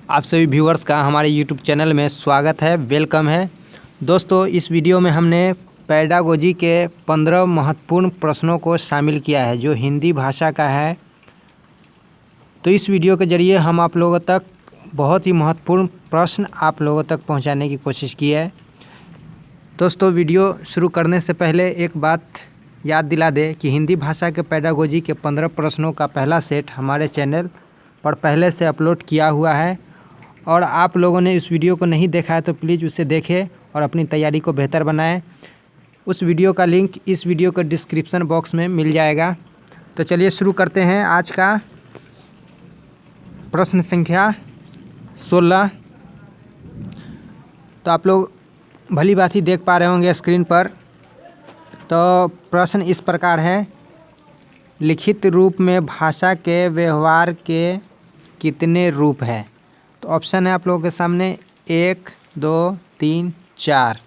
आप सभी व्यूअर्स का हमारे यूट्यूब चैनल में स्वागत है, वेलकम है। दोस्तों, इस वीडियो में हमने पेडागोजी के 15 महत्वपूर्ण प्रश्नों को शामिल किया है जो हिंदी भाषा का है। तो इस वीडियो के ज़रिए हम आप लोगों तक बहुत ही महत्वपूर्ण प्रश्न आप लोगों तक पहुंचाने की कोशिश की है। दोस्तों, वीडियो शुरू करने से पहले एक बात याद दिला दें कि हिंदी भाषा के पेडागोजी के 15 प्रश्नों का पहला सेट हमारे चैनल पर पहले से अपलोड किया हुआ है और आप लोगों ने इस वीडियो को नहीं देखा है तो प्लीज़ उसे देखें और अपनी तैयारी को बेहतर बनाएं। उस वीडियो का लिंक इस वीडियो के डिस्क्रिप्शन बॉक्स में मिल जाएगा। तो चलिए शुरू करते हैं आज का प्रश्न संख्या 16। तो आप लोग भली बात ही देख पा रहे होंगे स्क्रीन पर। तो प्रश्न इस प्रकार है, लिखित रूप में भाषा के व्यवहार के कितने रूप हैं? तो ऑप्शन है आप लोगों के सामने 1, 2, 3, 4।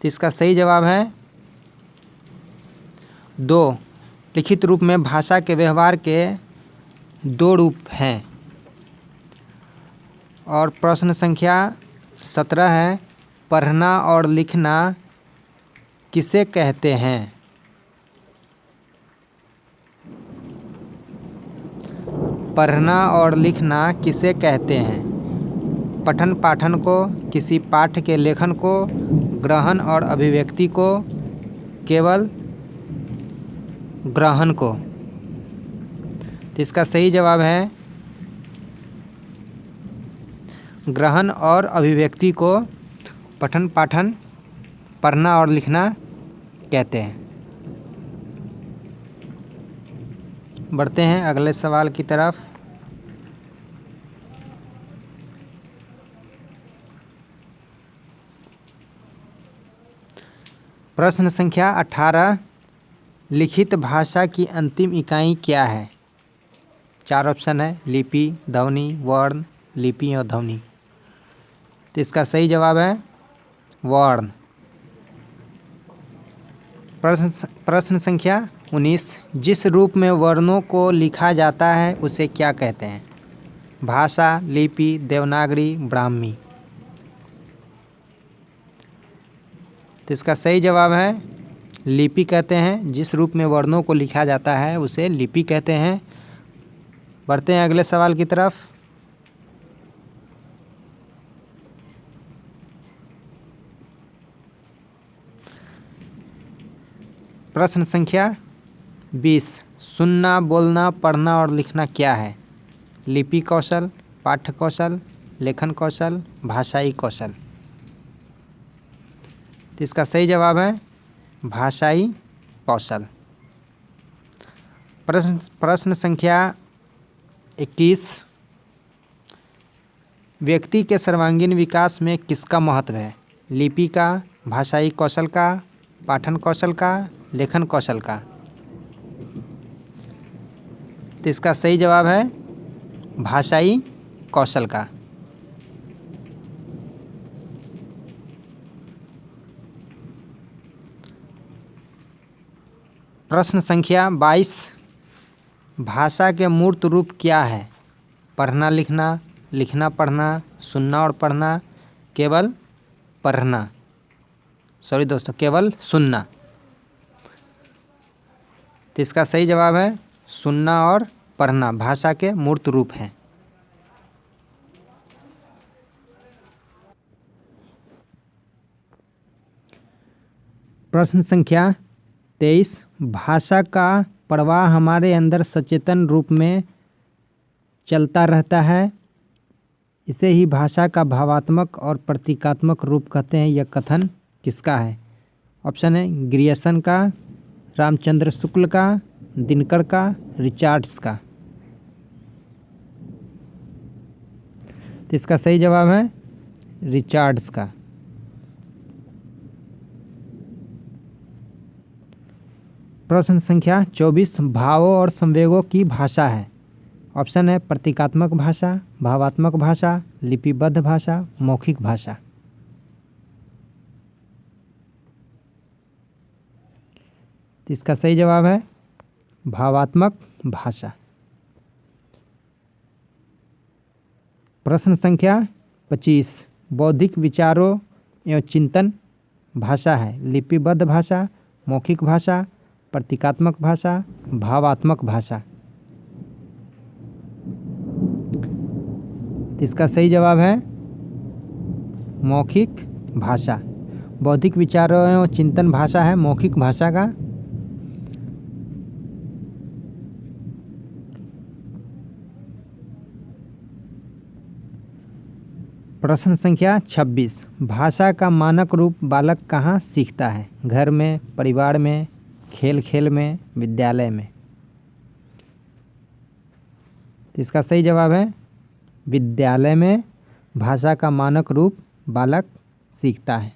तो इसका सही जवाब है 2। लिखित रूप में भाषा के व्यवहार के 2 रूप हैं। और प्रश्न संख्या 17 है, पढ़ना और लिखना किसे कहते हैं? पढ़ना और लिखना किसे कहते हैं? पठन पाठन को, किसी पाठ के लेखन को, ग्रहण और अभिव्यक्ति को, केवल ग्रहण को। तो इसका सही जवाब है ग्रहण और अभिव्यक्ति को पठन पाठन, पढ़ना और लिखना कहते हैं। बढ़ते हैं अगले सवाल की तरफ। प्रश्न संख्या 18, लिखित भाषा की अंतिम इकाई क्या है? 4 ऑप्शन है, लिपि, ध्वनि, वर्ण, लिपि और ध्वनि। तो इसका सही जवाब है वर्ण। प्रश्न संख्या 19, जिस रूप में वर्णों को लिखा जाता है उसे क्या कहते हैं? भाषा, लिपि, देवनागरी, ब्राह्मी। तो इसका सही जवाब है लिपि कहते हैं। जिस रूप में वर्णों को लिखा जाता है उसे लिपि कहते हैं। बढ़ते हैं अगले सवाल की तरफ। प्रश्न संख्या 20, सुनना, बोलना, पढ़ना और लिखना क्या है? लिपि कौशल, पाठ्य कौशल, लेखन कौशल, भाषाई कौशल। तो इसका सही जवाब है भाषाई कौशल। प्रश्न संख्या 21, व्यक्ति के सर्वांगीण विकास में किसका महत्व है? लिपि का, भाषाई कौशल का, पाठन कौशल का, लेखन कौशल का। तो इसका सही जवाब है भाषाई कौशल का। प्रश्न संख्या 22, भाषा के मूर्त रूप क्या है? पढ़ना लिखना, लिखना पढ़ना, सुनना और पढ़ना, केवल पढ़ना। सॉरी दोस्तों, केवल सुनना। तो इसका सही जवाब है सुनना और पढ़ना भाषा के मूर्त रूप हैं। प्रश्न संख्या 23, भाषा का प्रवाह हमारे अंदर सचेतन रूप में चलता रहता है। इसे ही भाषा का भावात्मक और प्रतीकात्मक रूप कहते हैं। यह कथन किसका है? ऑप्शन है ग्रियर्सन का, रामचंद्र शुक्ल का, दिनकर का, रिचर्ड्स का। तो इसका सही जवाब है रिचर्ड्स का। प्रश्न संख्या 24, भावों और संवेगों की भाषा है। ऑप्शन है प्रतीकात्मक भाषा, भावात्मक भाषा, लिपिबद्ध भाषा, मौखिक भाषा। तो इसका सही जवाब है भावात्मक भाषा। प्रश्न संख्या 25, बौद्धिक विचारों एवं चिंतन भाषा है लिपिबद्ध भाषा, मौखिक भाषा, प्रतीकात्मक भाषा, भावात्मक भाषा। इसका सही जवाब है मौखिक भाषा। बौद्धिक विचारों एवं चिंतन भाषा है मौखिक भाषा का। प्रश्न संख्या 26, भाषा का मानक रूप बालक कहाँ सीखता है? घर में, परिवार में, खेल खेल में, विद्यालय में। इसका सही जवाब है विद्यालय में भाषा का मानक रूप बालक सीखता है।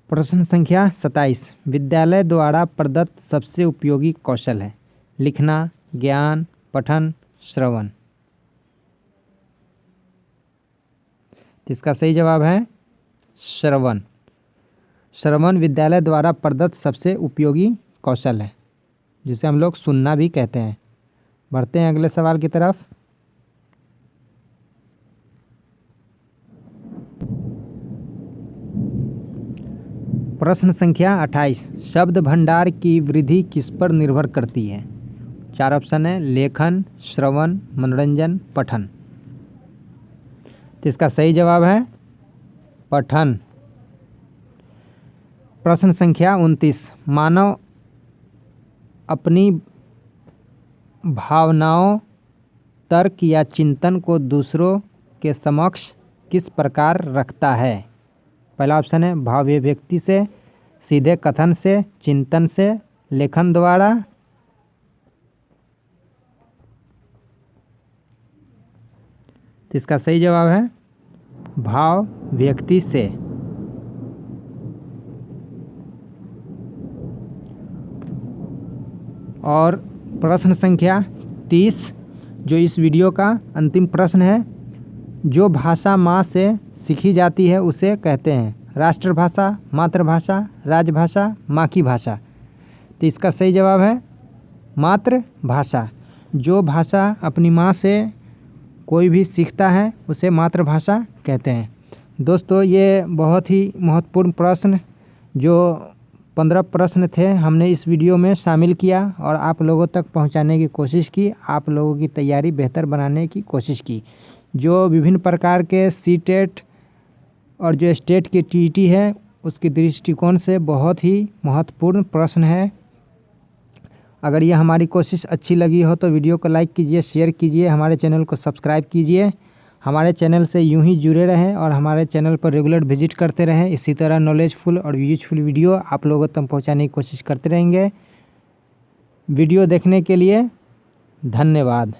प्रश्न संख्या 27, विद्यालय द्वारा प्रदत्त सबसे उपयोगी कौशल है लिखना, ज्ञान, पठन, श्रवण। इसका सही जवाब है श्रवण। श्रवण विद्यालय द्वारा प्रदत्त सबसे उपयोगी कौशल है, जिसे हम लोग सुनना भी कहते हैं। बढ़ते हैं अगले सवाल की तरफ। प्रश्न संख्या 28, शब्द भंडार की वृद्धि किस पर निर्भर करती है? 4 ऑप्शन है लेखन, श्रवण, मनोरंजन, पठन। तो इसका सही जवाब है पठन। प्रश्न संख्या 29, मानव अपनी भावनाओं, तर्क या चिंतन को दूसरों के समक्ष किस प्रकार रखता है? पहला ऑप्शन है भाव अभिव्यक्ति से, सीधे कथन से, चिंतन से, लेखन द्वारा। तो इसका सही जवाब है भाव व्यक्ति से। और प्रश्न संख्या 30, जो इस वीडियो का अंतिम प्रश्न है, जो भाषा माँ से सीखी जाती है उसे कहते हैं राष्ट्रभाषा, मातृभाषा, राजभाषा, माँ की भाषा। तो इसका सही जवाब है मातृभाषा। जो भाषा अपनी माँ से कोई भी सीखता है उसे मातृभाषा कहते हैं। दोस्तों, ये बहुत ही महत्वपूर्ण प्रश्न जो 15 प्रश्न थे हमने इस वीडियो में शामिल किया और आप लोगों तक पहुंचाने की कोशिश की, आप लोगों की तैयारी बेहतर बनाने की कोशिश की। जो विभिन्न प्रकार के सीटेट और जो स्टेट की टीईटी है उसके दृष्टिकोण से बहुत ही महत्वपूर्ण प्रश्न है। अगर ये हमारी कोशिश अच्छी लगी हो तो वीडियो को लाइक कीजिए, शेयर कीजिए, हमारे चैनल को सब्सक्राइब कीजिए। हमारे चैनल से यूं ही जुड़े रहें और हमारे चैनल पर रेगुलर विजिट करते रहें। इसी तरह नॉलेजफुल और यूजफुल वीडियो आप लोगों तक पहुंचाने की कोशिश करते रहेंगे। वीडियो देखने के लिए धन्यवाद।